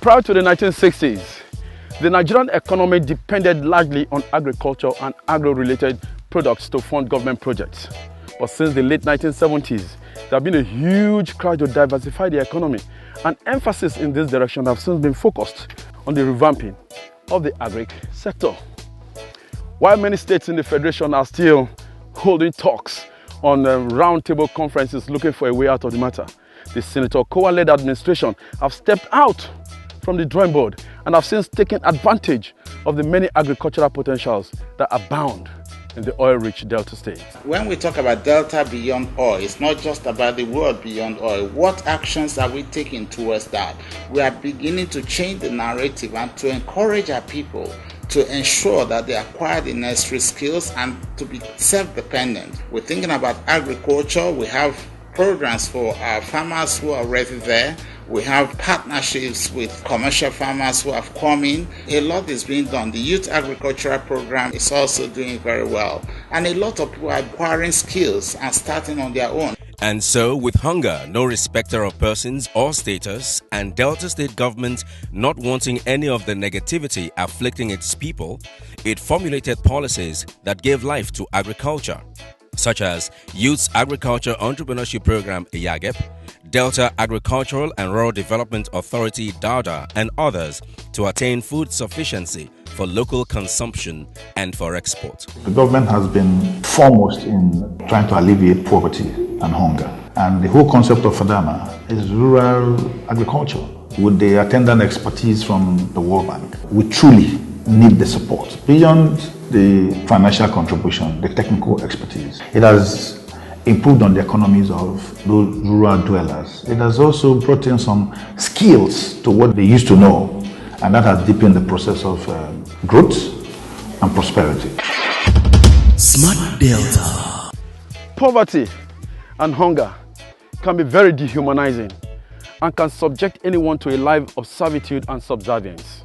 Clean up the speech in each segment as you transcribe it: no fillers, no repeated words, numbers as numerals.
Prior to the 1960s, the Nigerian economy depended largely on agriculture and agro-related products to fund government projects. But since the late 1970s, there have been a huge cry to diversify the economy, and emphasis in this direction have since been focused on the revamping of the agric sector. While many states in the Federation are still holding talks on roundtable conferences looking for a way out of the matter, the Senator OKOWA-led administration have stepped out from the drawing board and have since taken advantage of the many agricultural potentials that abound in the oil-rich Delta state. When we talk about Delta beyond oil, it's not just about the world beyond oil. What actions are we taking towards that? We are beginning to change the narrative and to encourage our people to ensure that they acquire the necessary skills and to be self-dependent. We're thinking about agriculture. We have programs for our farmers who are already there. We have partnerships with commercial farmers who have come in. A lot is being done. The Youth Agricultural Program is also doing very well. And a lot of people are acquiring skills and starting on their own. And so, with hunger, no respecter of persons or status, and Delta State government not wanting any of the negativity afflicting its people, it formulated policies that gave life to agriculture, such as Youth Agriculture Entrepreneurship Program (YAGEP), Delta Agricultural and Rural Development Authority (DARDA), and others to attain food sufficiency for local consumption and for export. The government has been foremost in trying to alleviate poverty and hunger. And the whole concept of Fadama is rural agriculture with the attendant expertise from the World Bank. We truly need the support. Beyond the financial contribution, the technical expertise, it has improved on the economies of those rural dwellers. It has also brought in some skills to what they used to know, and that has deepened the process of growth and prosperity. Smart Delta. Poverty and hunger can be very dehumanizing and can subject anyone to a life of servitude and subservience.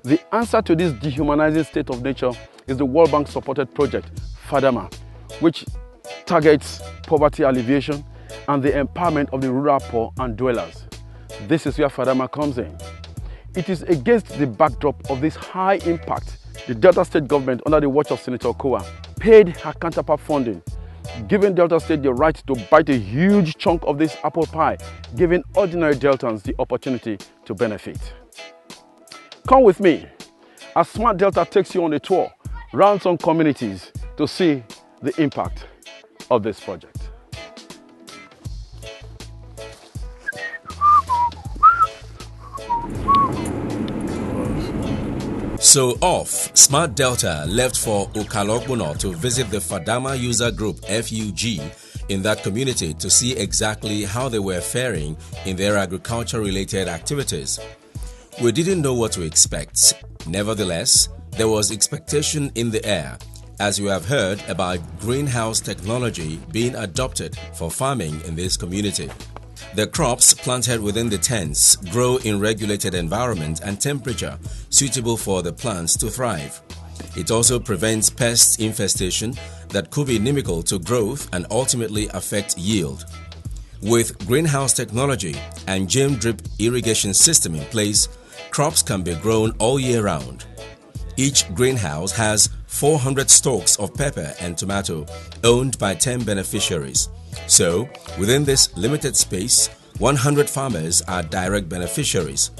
The answer to this dehumanizing state of nature is the World Bank supported project Fadama, which targets poverty alleviation and the empowerment of the rural poor and dwellers. This is where Fadama comes in. It is against the backdrop of this high impact the Delta State government, under the watch of Senator OKOWA, paid her counterpart funding, giving Delta State the right to bite a huge chunk of this apple pie, giving ordinary Deltans the opportunity to benefit. Come with me as Smart Delta takes you on a tour around some communities to see the impact of this project. So off, Smart Delta left for Okalogbono to visit the Fadama user group FUG in that community to see exactly how they were faring in their agriculture-related activities. We didn't know what to expect. Nevertheless, there was expectation in the air, as you have heard about greenhouse technology being adopted for farming in this community. The crops planted within the tents grow in regulated environment and temperature suitable for the plants to thrive. It also prevents pest infestation that could be inimical to growth and ultimately affect yield. With greenhouse technology and gem drip irrigation system in place, crops can be grown all year round. Each greenhouse has 400 stalks of pepper and tomato owned by 10 beneficiaries. So, within this limited space, 100 farmers are direct beneficiaries.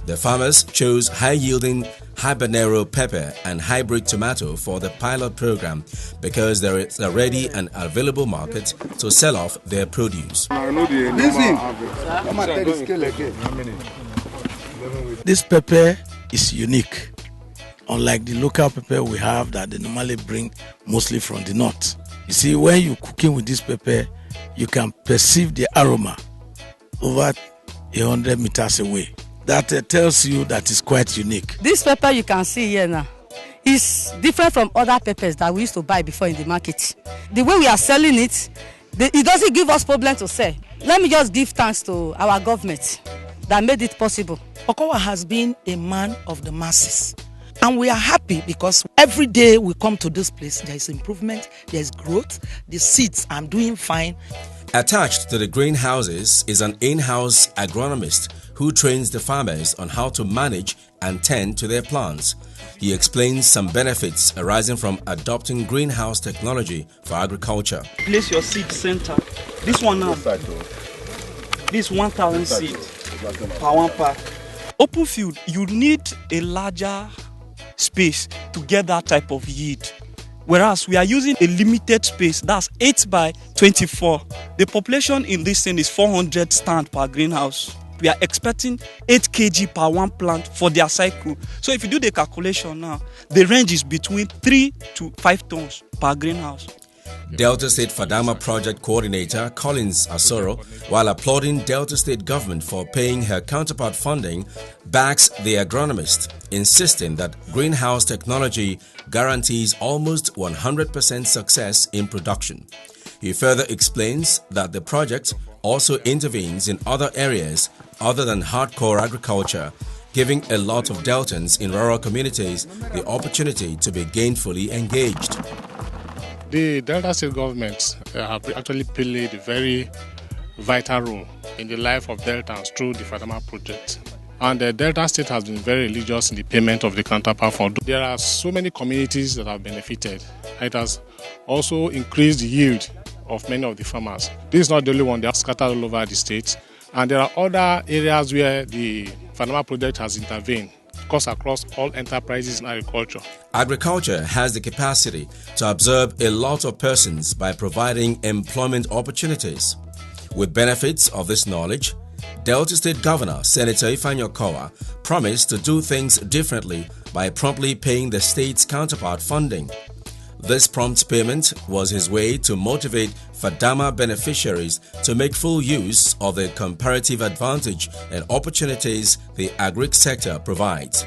The farmers chose high-yielding habanero pepper and hybrid tomato for the pilot program because there is already an available market to sell off their produce. This pepper is unique, unlike the local pepper we have that they normally bring mostly from the north. You see, when you're cooking with this pepper, you can perceive the aroma over 100 meters away. That tells you that it's quite unique. This pepper you can see here now is different from other peppers that we used to buy before in the market. The way we are selling it, it doesn't give us problem to sell. Let me just give thanks to our government that made it possible. OKOWA has been a man of the masses. And we are happy because every day we come to this place, there is improvement, there is growth, the seeds are doing fine. Attached to the greenhouses is an in-house agronomist who trains the farmers on how to manage and tend to their plants. He explains some benefits arising from adopting greenhouse technology for agriculture. Place your seed center. This one now, this 1,000 seed per one pack. Open field, you need a larger space to get that type of yield. Whereas we are using a limited space, that's 8 by 24. The population in this thing is 400 stand per greenhouse. We are expecting 8 kg per one plant for their cycle. So if you do the calculation now, the range is between 3 to 5 tons per greenhouse. Delta State Fadama Project Coordinator Collins Asoro, while applauding Delta State government for paying her counterpart funding, backs the agronomist, insisting that greenhouse technology guarantees almost 100% success in production. He further explains that the project also intervenes in other areas other than hardcore agriculture, giving a lot of Deltans in rural communities the opportunity to be gainfully engaged. The Delta State government have actually played a very vital role in the life of Deltans through the Fadama project. And the Delta State has been very religious in the payment of the counterpart fund. There are so many communities that have benefited. It has also increased the yield of many of the farmers. This is not the only one, they are scattered all over the state. And there are other areas where the Fadama project has intervened, across all enterprises in agriculture. Agriculture has the capacity to absorb a lot of persons by providing employment opportunities. With benefits of this knowledge, Delta State Governor Senator IFEANYI OKOWA promised to do things differently by promptly paying the state's counterpart funding. This prompt payment was his way to motivate Fadama beneficiaries to make full use of the comparative advantage and opportunities the agri sector provides.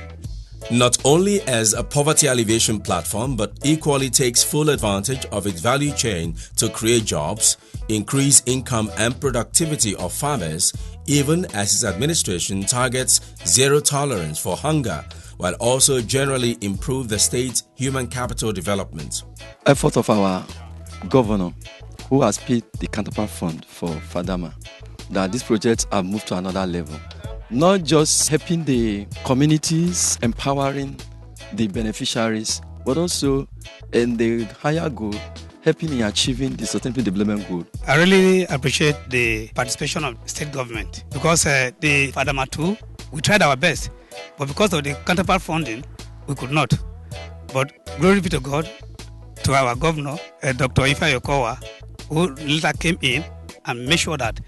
Not only as a poverty alleviation platform, but equally takes full advantage of its value chain to create jobs, increase income and productivity of farmers, even as its administration targets zero tolerance for hunger, while also generally improve the state's human capital development. Effort of our governor, who has paid the counterpart fund for Fadama, that these projects have moved to another level. Not just helping the communities, empowering the beneficiaries, but also in the higher goal, helping in achieving the sustainable development goal. I really appreciate the participation of state government because the Fadama 2, we tried our best. But because of the counterpart funding, we could not. But glory be to God, to our governor, Dr. IFEANYI OKOWA, who later came in and made sure that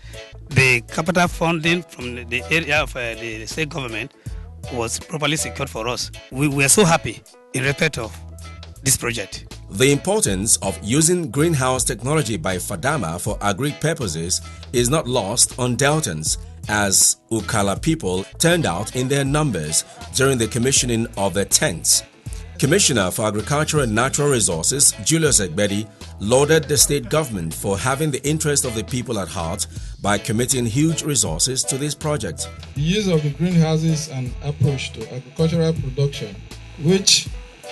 the capital funding from the area of the state government was properly secured for us. We were so happy in respect of this project. The importance of using greenhouse technology by Fadama for agri purposes is not lost on Deltans, as Ukala people turned out in their numbers during the commissioning of their tents. Commissioner for Agriculture and Natural Resources Julius Egbedi lauded the state government for having the interest of the people at heart by committing huge resources to this project. The use of the greenhouses and approach to agricultural production, which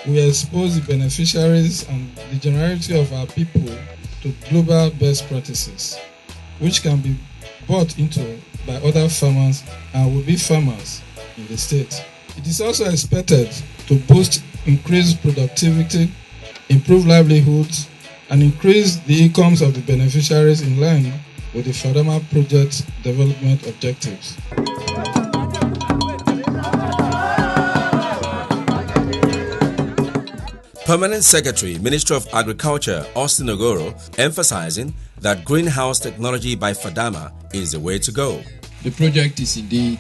will expose the beneficiaries and the generality of our people to global best practices, which can be bought into by other farmers and will be farmers in the state. It is also expected to boost increased productivity, improve livelihoods, and increase the incomes of the beneficiaries in line with the Fadama project development objectives. Permanent Secretary, Ministry of Agriculture, Austin Ogoro, emphasizing that greenhouse technology by Fadama is the way to go. The project is indeed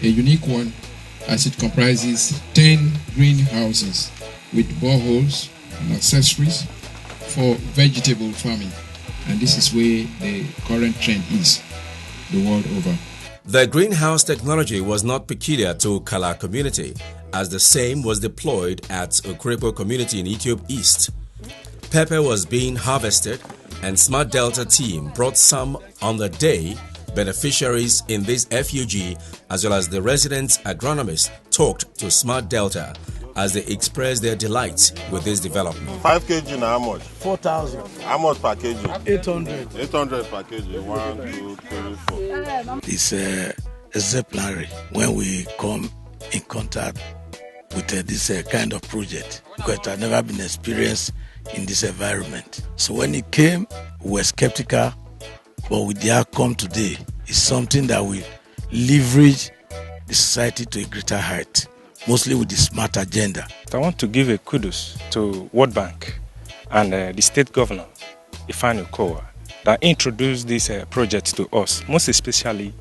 a unique one, as it comprises 10 greenhouses with boreholes and accessories for vegetable farming. And this is where the current trend is the world over. The greenhouse technology was not peculiar to Kala community, as the same was deployed at Ukrepo community in Ethiopia East. Pepper was being harvested and Smart Delta team brought some on the day. Beneficiaries in this FUG as well as the resident agronomist talked to Smart Delta as they express their delight with this development. 5 kg now, how much? 4,000. How much per kg? 800. 800 per kg. 1, 2, 3, 4. It's exemplary when we come in contact with this kind of project, because it had never been experienced in this environment. So when it came, we were skeptical, but with the outcome today, it's something that will leverage the society to a greater height, mostly with the smart agenda. I want to give a kudos to World Bank and the state governor, IFEANYI OKOWA, that introduced this project to us. Most especially,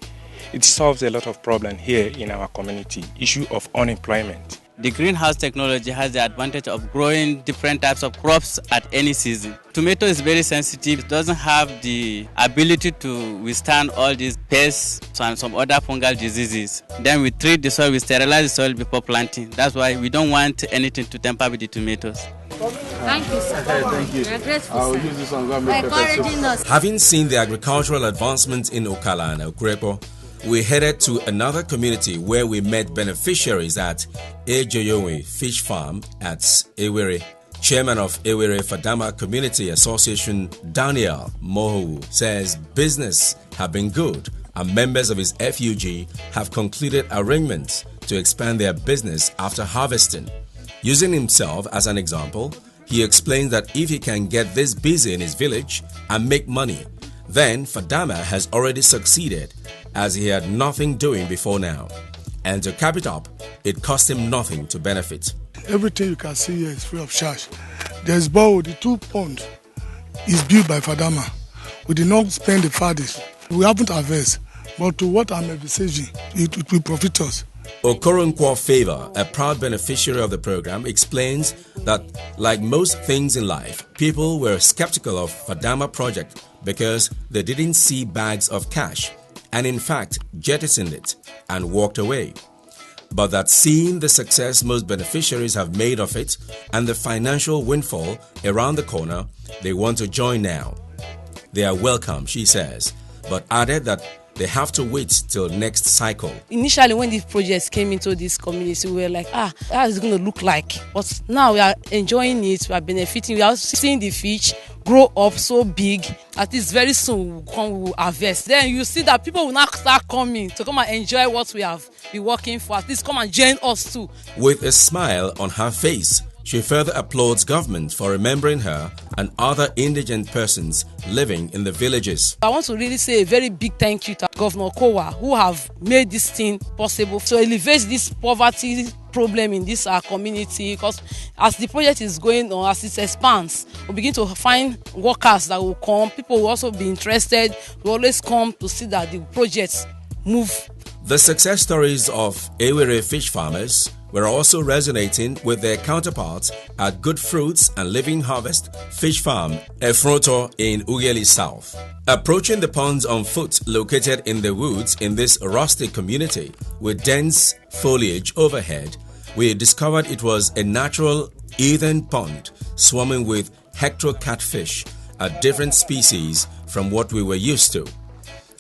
it solves a lot of problems here in our community, issue of unemployment. The greenhouse technology has the advantage of growing different types of crops at any season. Tomato is very sensitive. It doesn't have the ability to withstand all these pests and some other fungal diseases. Then we treat the soil, we sterilize the soil before planting. That's why we don't want anything to tamper with the tomatoes. Thank you, sir. Thank you. We are grateful, I'll sir. use this one. Go and make Encouraging us. Having seen the agricultural advancements in Okala and Okurepo, we headed to another community where we met beneficiaries at Ejoyowe Fish Farm at Ewere. Chairman of Ewere Fadama Community Association, Daniel Mohu, says business have been good and members of his FUG have concluded arrangements to expand their business after harvesting. Using himself as an example, he explains that if he can get this busy in his village and make money, then Fadama has already succeeded, as he had nothing doing before now. And to cap it up, it cost him nothing to benefit. Everything you can see here is free of charge. There's borrowed, the 2 pond is built by Fadama. We did not spend the farthest. We haven't harvested, but to what I'm envisaging, it will profit us. Okoronkwo Favor, a proud beneficiary of the program, explains that like most things in life, people were skeptical of Fadama project because they didn't see bags of cash and in fact jettisoned it and walked away. But that seeing the success most beneficiaries have made of it and the financial windfall around the corner, they want to join now. They are welcome, she says, but added that they have to wait till next cycle. Initially, when these projects came into this community, we were like, how is it going to look like? But now we are enjoying it, we are benefiting, we are seeing the fish grow up so big. At least very soon we will harvest. Then you see that people will now start coming to come and enjoy what we have been working for. At least come and join us too. With a smile on her face, she further applauds government for remembering her and other indigent persons living in the villages. I want to really say a very big thank you to Governor OKOWA, who have made this thing possible to elevate this poverty problem in this community, because as the project is going on, as it expands, we begin to find workers that will come. People will also be interested. We always come to see that the projects move. The success stories of Ewere fish farmers were also resonating with their counterparts at Good Fruits and Living Harvest Fish Farm, Efroto in Ughelli South. Approaching the ponds on foot located in the woods in this rustic community with dense foliage overhead, we discovered it was a natural earthen pond swarming with hector catfish, a different species from what we were used to.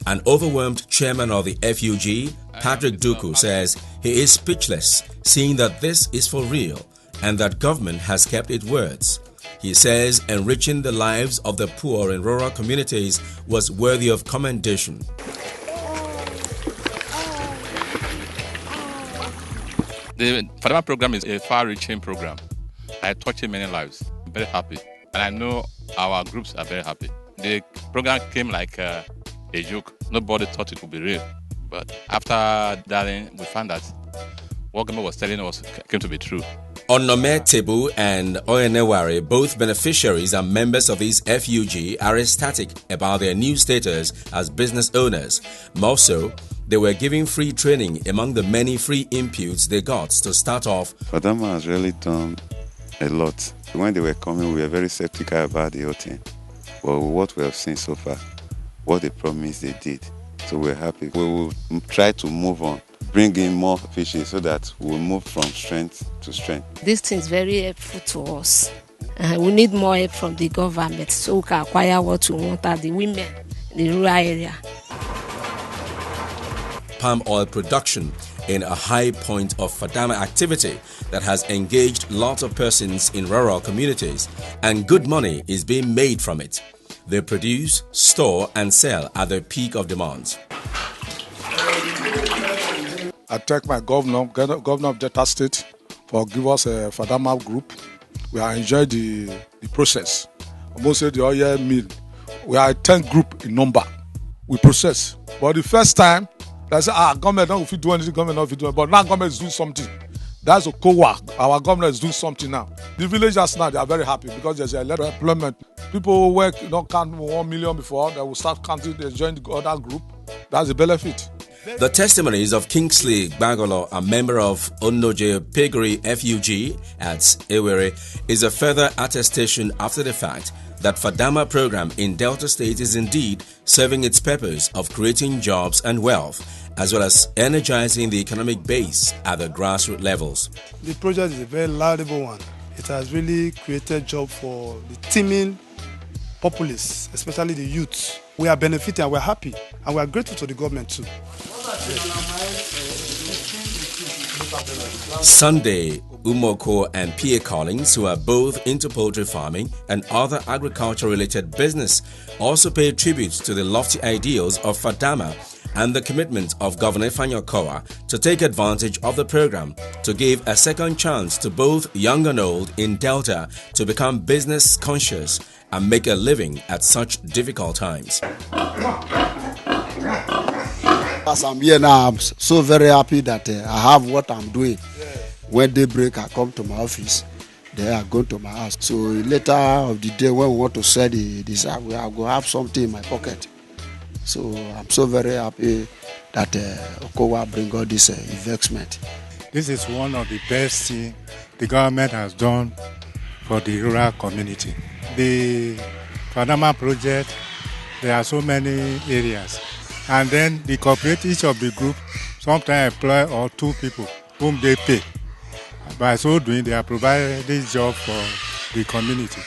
An overwhelmed chairman of the FUG, Patrick Duku, says he is speechless, seeing that this is for real and that government has kept its words. He says enriching the lives of the poor in rural communities was worthy of commendation. The Fadama program is a far-reaching program. I touched many lives. I'm very happy. And I know our groups are very happy. The program came like a joke. Nobody thought it would be real. But after that, we found that what government was telling us came to be true. Onome Tebu and Oyeneware, both beneficiaries and members of this FUG, are ecstatic about their new status as business owners. More so, they were giving free training among the many free inputs they got to start off. Fadama has really done a lot. When they were coming, we were very skeptical about the whole thing. But with what we have seen so far, what they promised they did. So we're happy. We will try to move on, bring in more fishes so that we'll move from strength to strength. This thing is very helpful to us. We need more help from the government so we can acquire what we want at the women in the rural area. Palm oil production in a high point of Fadama activity that has engaged lots of persons in rural communities, and good money is being made from it. They produce, store and sell at the peak of demands. I thank my governor of Delta State, for giving us a Fadama group. We are enjoying the process. Almost say the oil mill. We are a 10 group in number. We process. But the first time, they say, government don't fit do anything, government don't fit do anything. But now government is doing something. That's OKOWA. Our government is doing something now. The villagers now, they are very happy because there's a lot of employment. People who work, don't count 1 million before, they will start counting, they join the other group. That's the benefit. The testimonies of Kingsley Bagolo, a member of Onoje Pegri FUG at Ewere, is a further attestation after the fact that Fadama program in Delta State is indeed serving its purpose of creating jobs and wealth, as well as energizing the economic base at the grassroots levels. The project is a very laudable one. It has really created jobs for the teeming populace, especially the youth. We are benefiting and we are happy and we are grateful to the government too. Sunday, Umoko and P.A. Collins, who are both into poultry farming and other agriculture-related business, also pay tribute to the lofty ideals of Fadama and the commitment of Governor IFEANYI to take advantage of the program to give a second chance to both young and old in Delta to become business conscious and make a living at such difficult times. As I'm here now, I'm so very happy that I have what I'm doing. When they break, I come to my office. They are going to my house. So later of the day, when we want to sell this, I will have something in my pocket. So I'm so very happy that OKOWA bring all this investment. This is one of the best things the government has done for the rural community. The Fadama project, there are so many areas. And then the cooperatives of the group sometimes employ or 2 people whom they pay. By so doing, they are providing this job for the community.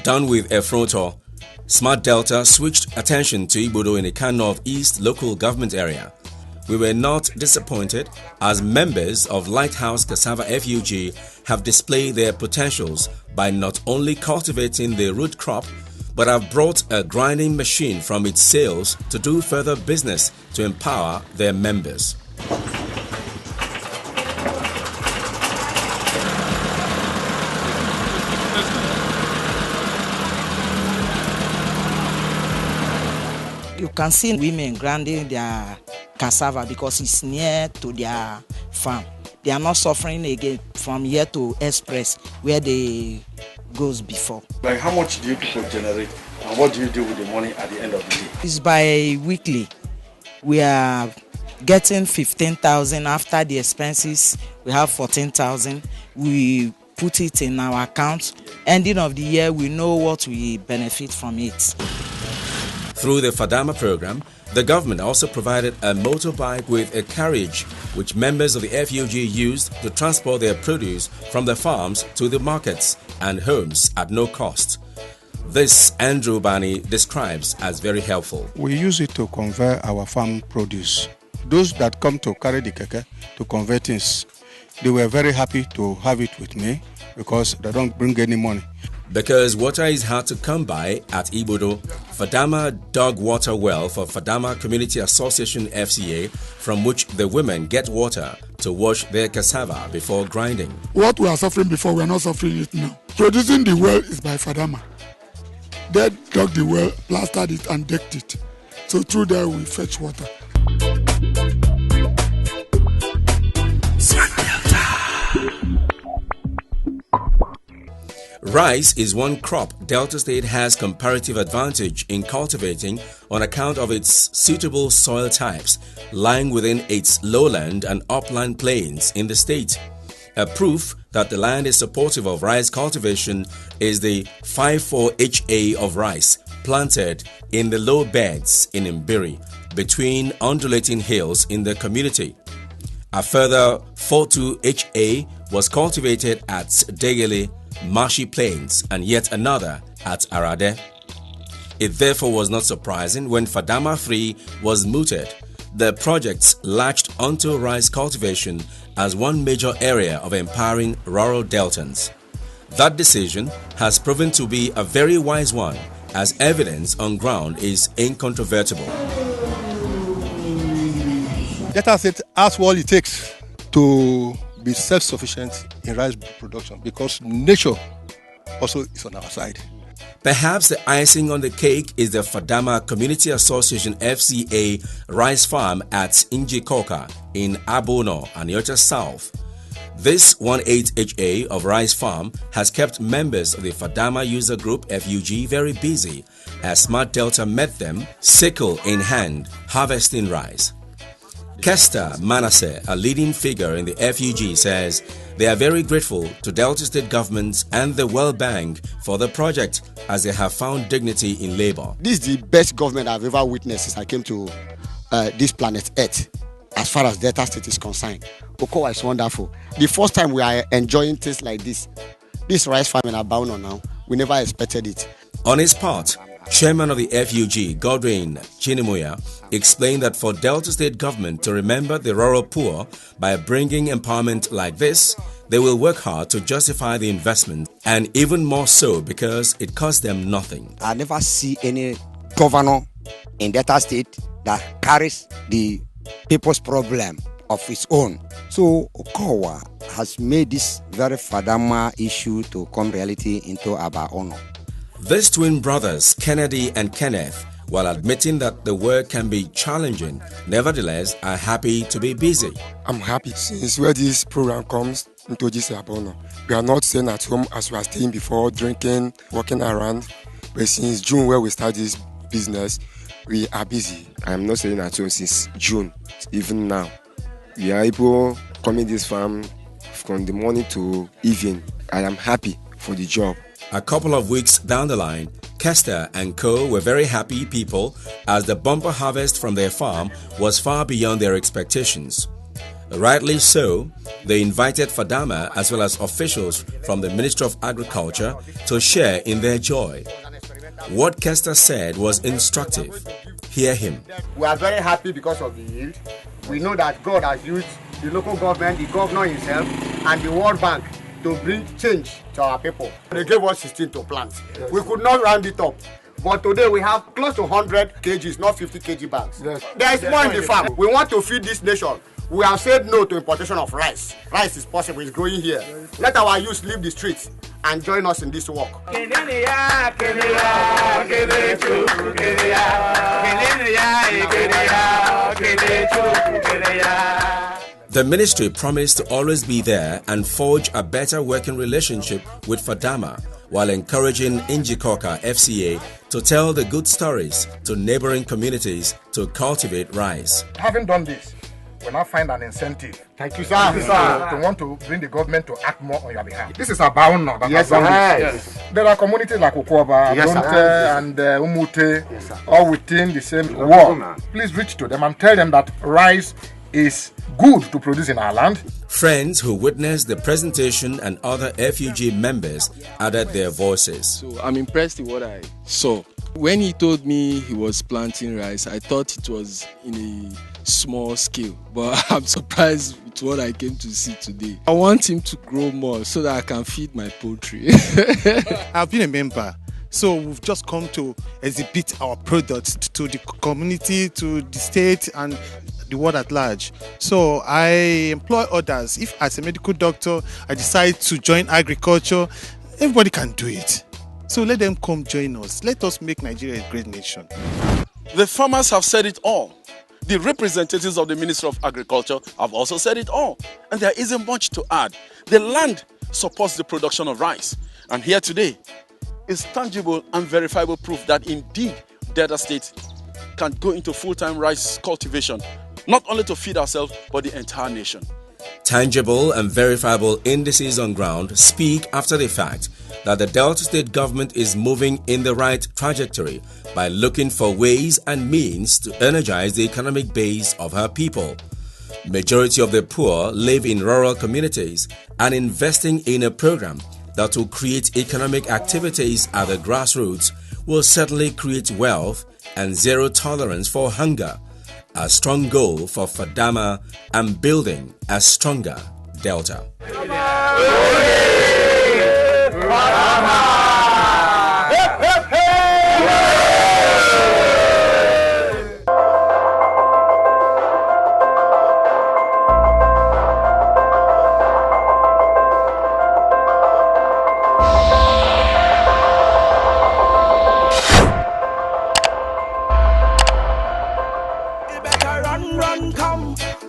Done with Efroto, Smart Delta switched attention to Igbodo in the Ika Northeast local government area. We were not disappointed as members of Lighthouse Cassava FUG have displayed their potentials by not only cultivating the root crop, but have brought a grinding machine from its sales to do further business to empower their members. You can see women grinding their cassava because it's near to their farm. They are not suffering again from here to Express where they goes before. Like how much do you people generate and what do you do with the money at the end of the day? It's by weekly. We are getting 15,000 after the expenses. We have 14,000. We put it in our account. Ending of the year, we know what we benefit from it. Through the Fadama program, the government also provided a motorbike with a carriage which members of the FUG used to transport their produce from the farms to the markets and homes at no cost. This Andrew Bani describes as very helpful. We use it to convey our farm produce. Those that come to carry the keke to convey things, they were very happy to have it with me because they don't bring any money. Because water is hard to come by at Igbodo, Fadama dug water well for Fadama Community Association FCA, from which the women get water to wash their cassava before grinding. What we are suffering before, we are not suffering it now. Producing the well is by Fadama. They dug the well, plastered it and decked it. So through there we fetch water. Rice is one crop Delta State has comparative advantage in cultivating on account of its suitable soil types lying within its lowland and upland plains in the state. A proof that the land is supportive of rice cultivation is the 54HA of rice planted in the low beds in Mbiri between undulating hills in the community. A further 42HA was cultivated at Degele Marshy Plains and yet another at Arade. It therefore was not surprising when Fadama 3 was mooted the projects latched onto rice cultivation as one major area of empowering rural Deltans. That decision has proven to be a very wise one, as evidence on ground is incontrovertible. Delta State has what it takes to be self-sufficient in rice production because nature also is on our side. Perhaps the icing on the cake is the Fadama Community Association FCA rice farm at Njikoka in Abono, Aniocha South. This 1/8 HA of rice farm has kept members of the Fadama user group FUG very busy as Smart Delta met them, sickle in hand, harvesting rice. Kester Manasseh, a leading figure in the FUG, says they are very grateful to Delta State government and the World Bank for the project as they have found dignity in labor. This is the best government I've ever witnessed since I came to this planet Earth as far as Delta State is concerned. OKOWA is wonderful. The first time we are enjoying things like this rice farm in Abono now, we never expected it. On his part, Chairman of the FUG, Godwin Chinimuya, explained that for Delta State government to remember the rural poor by bringing empowerment like this, they will work hard to justify the investment, and even more so because it costs them nothing. I never see any governor in Delta State that carries the people's problem of its own. So OKOWA has made this very Fadama issue to come reality into our honor. These twin brothers, Kennedy and Kenneth, while admitting that the work can be challenging, nevertheless are happy to be busy. I'm happy since where this program comes into this Abono. We are not staying at home as we are staying before, drinking, walking around. But since June where we start this business, we are busy. I'm not staying at home since June, even now. We are able to come in this farm from the morning to evening. I am happy for the job. A couple of weeks down the line, Kester and co. were very happy people as the bumper harvest from their farm was far beyond their expectations. Rightly so, they invited Fadama as well as officials from the Ministry of Agriculture to share in their joy. What Kester said was instructive. Hear him. We are very happy because of the yield. We know that God has used the local government, the governor himself, and the World Bank to bring change to our people. They gave us 16 to plant. Yes. We could not round it up. But today we have close to 100 kgs, not 50 kg bags. Yes. There is more in the farm. We want to feed this nation. We have said no to importation of rice. Rice is possible, it's growing here. Let our youth leave the streets and join us in this work. The ministry promised to always be there and forge a better working relationship with Fadama while encouraging Njikoka FCA to tell the good stories to neighboring communities to cultivate rice. Having done this, we now find an incentive. Thank you, sir. To want to bring the government to act more on your behalf. This is about now that yes, has done yes. this. Yes. There are communities like OKOWA'S, yes, and Umute, yes, all within the same wall. Please reach to them and tell them that rice is good to produce in our land. Friends who witnessed the presentation and other FUG members added their voices. So I'm impressed with what I saw. When he told me he was planting rice, I thought it was in a small scale, but I'm surprised with what I came to see today. I want him to grow more so that I can feed my poultry. I've been a member, so we've just come to exhibit our products to the community, to the state and the world at large. So I employ others. If as a medical doctor I decide to join agriculture, everybody can do it. So let them come join us. Let us make Nigeria a great nation. The farmers have said it all. The representatives of the Ministry of Agriculture have also said it all. And there isn't much to add. The land supports the production of rice. And here today is tangible and verifiable proof that indeed Delta State can go into full-time rice cultivation, not only to feed ourselves, but the entire nation. Tangible and verifiable indices on ground speak after the fact that the Delta State government is moving in the right trajectory by looking for ways and means to energize the economic base of her people. Majority of the poor live in rural communities, and investing in a program that will create economic activities at the grassroots will certainly create wealth and zero tolerance for hunger. a strong goal for Fadama and building a stronger Delta.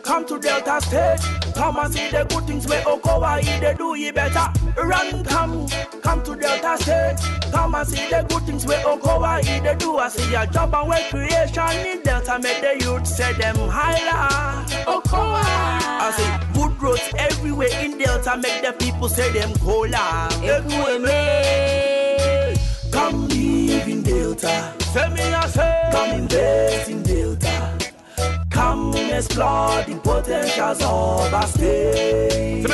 Come to Delta State, come and see the good things where OKOWA'S they do. You better run, come to Delta State, come and see the good things where OKOWA'S they do. I see a job and work creation in Delta, make the youth say them highlight OKOWA'S. I see good roads everywhere in Delta, make the people say them cola. Come live in Delta, say me I say, come invest in Delta. Come explore the potentials of our state.